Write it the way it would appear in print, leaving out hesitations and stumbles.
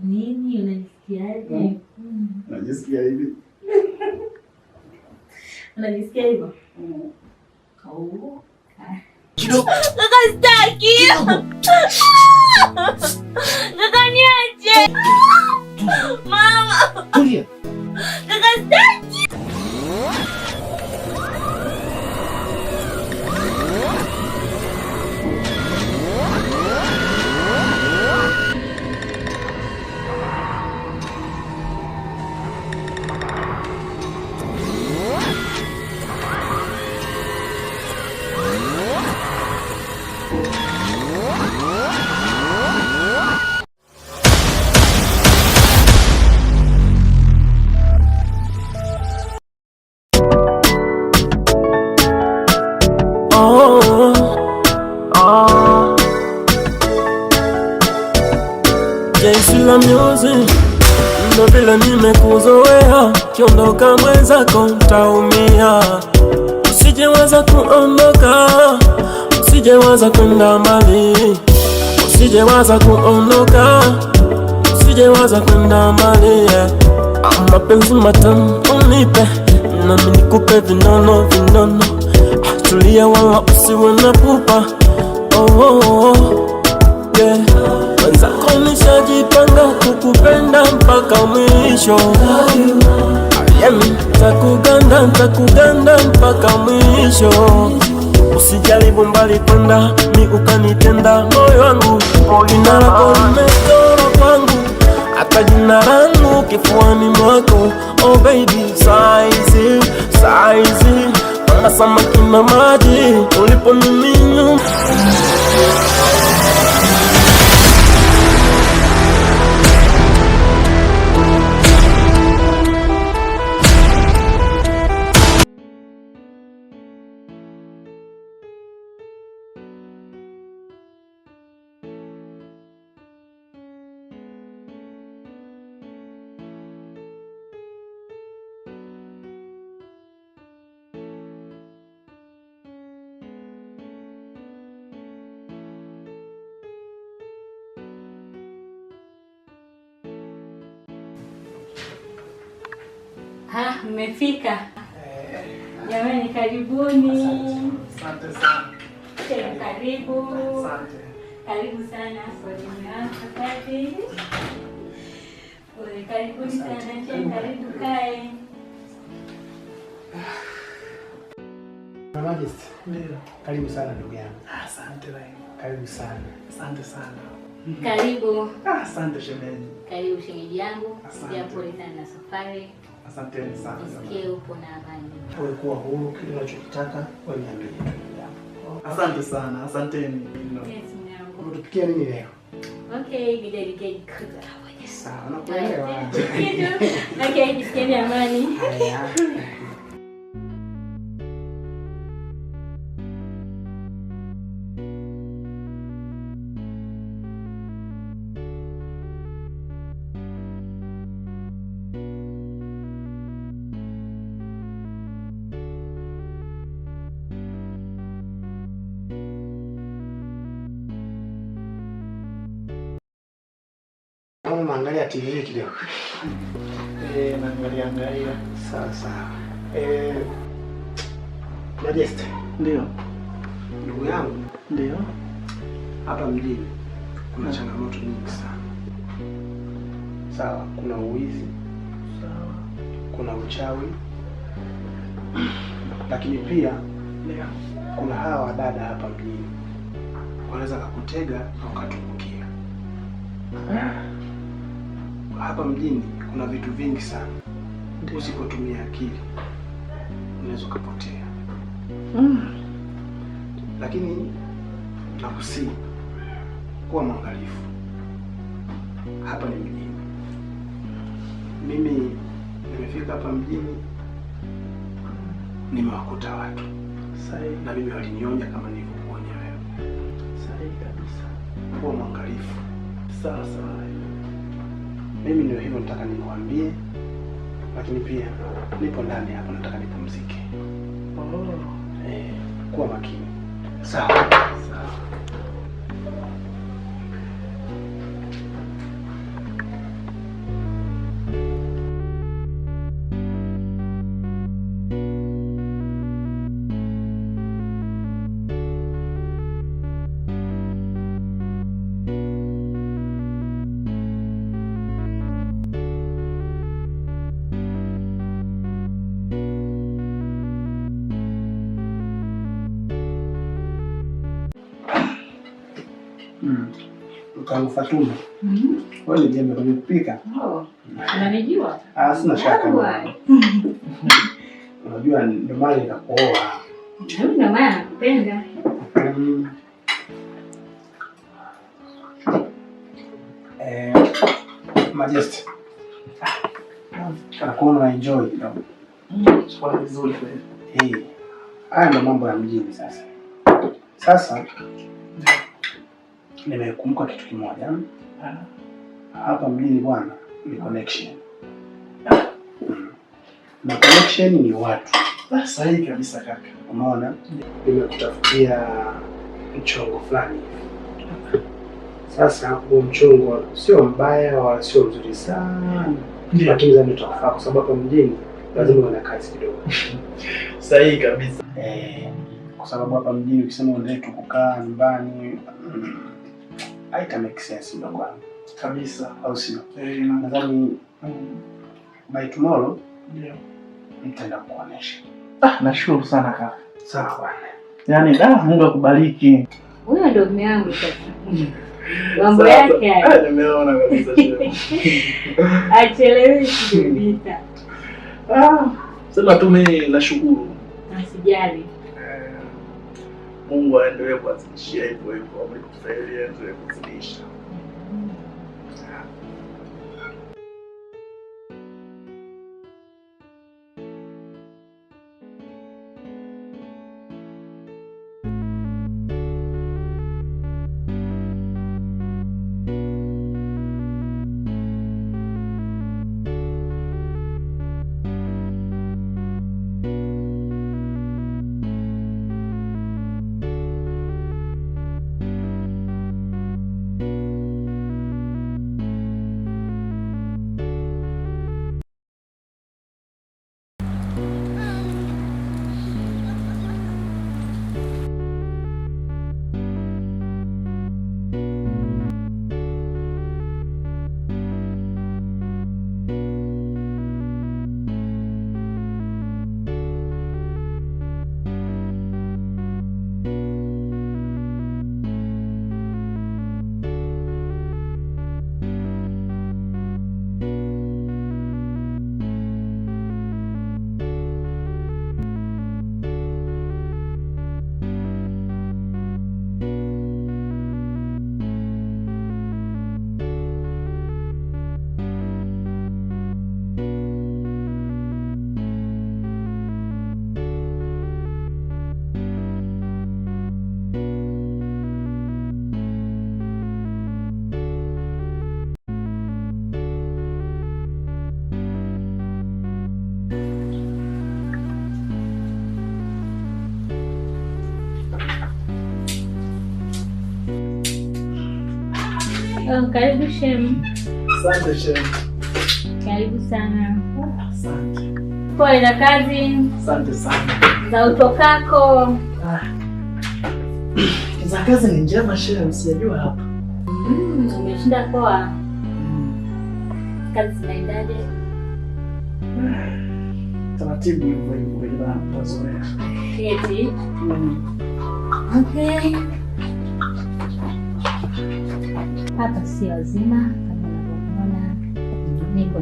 Nini unajisikiaje? Najisikia hivi. Unajisikia hivyo? Au. Kaka sitaki. Kaka niache. Mama. Tulia. Kaka sitaki. Jaisila music ndo vile nimekuzoea, kiondoka mwenzako ntaumia. Usijewaza kuondoka, usijewaza kwenda mbali, usijewaza kuondoka, usijewaza kwenda mbali. Mapenzi matamu unipe, nami nikupe vinono vinono. Tulia wala usiwe na pupa. Yeah. Wenzako nishajipanga kukupenda mpaka mwisho. Nitakuganda mpaka mwisho. Usijaribu mbali kwenda, mi ukanitenda. Moyo wangu jina lako limechorwa kwangu, hata jina langu kifuani mwako. Oh baby, saizi kama samaki na maji uliponiminya. Mmefika. Jamani karibuni. Asante sana. Karibu. Asante. Karibu sana safari. Karibuni sana. Karibu kae. Majesty. Ndio. Karibu sana ndugu yangu. Asante Rai. Karibu sana. Asante sana. Karibu. Asante shemeji. Karibu shemeji yangu. Asante. Pole sana na safari. Asante sana. Nisikie upo na amani. Wewe kuwa huru, kile unachotaka wewe niambie tu. Asante sana. Asanteni. Yes, mwanangu. Tupikie nini leo? Okay, gideli kuza. Sawa, nakuelewa. Okay, nisikie amani. Haya. Naangalia TV kidogo. Naangalia. Sawa. Majesty. Ndio. Ndugu yangu. Ndio. Hapa mjini kuna changamoto nyingi sana. Sawa, kuna uwizi. Sawa. Kuna uchawi. Lakini pia Ndio. kuna hawa wadada hapa mjini. Wanaweza kukutega na ukatumbukia. Hapa mjini kuna vitu vingi sana. Usipotumia akili unaweza kupotea. Lakini nakusihi kuwa mwangalifu. Hapa ni mjini. Mimi nimefika hapa mjini, nimewakuta watu. Sahihi. Na mimi walinionya kama nilivyokuonya wewe. Sahihi kabisa. Kuwa mwangalifu. Sawa. Mimi ndio hivyo nataka niwaambie, lakini pia nipo ndani hapa nataka nipumzike. Kuwa makini. Sawa. Mkangu Fatuma. Wewe ni jembe kwenye kupika? Unanijua? Sina shaka. Unajua ndio maana nikakuoa. Ndio maana nakupenda. Majesty. Kana kuona enjoy kidogo. Swali zuri kweli. Haya ndio mambo ya mjini sasa. Sasa nimekumbuka kitu kimoja. Hapa mjini bwana ni connection. Na connection ni watu. Sahihi kabisa kaka. Umeona? Nimekutafutia mchongo fulani. Sasa huo mchongo sio mbaya wala sio mzuri sana. Lakini zani tutafaa kwa sababu hapa mjini lazima uwe na kazi kidogo. Sahihi kabisa. Kwa sababu hapa mjini ukisema uendelee tu kukaa nyumbani haita make sense ndio kwangu. Kabisa. Au sio? Nadhani by tomorrow ndio nitaenda kuonesha. Nashukuru sana kaka. Sawa bwana. Yaani Mungu akubariki. Huyo ndio mume wangu sasa. Mambo yake haya. Nimeona kabisa shehe. Achelewi kupita. Sema tu mimi nashukuru. Asijali. Mungu aendelee kuwazidishia hivyo hivyo, amekutusaidia endelee kuzidisha. Karibu Shem. Asante Shem. Karibu sana. Asante. Pole na kazi. Asante sana. Za utokako. Za kazi ni njema Shem, sijajua hapa. Umeshinda poa. Kazi zinaendaje? Taratibu hivyo hivyo ila tazoea. Eti. Okay. Hapa si wazima kama unavyoona, niko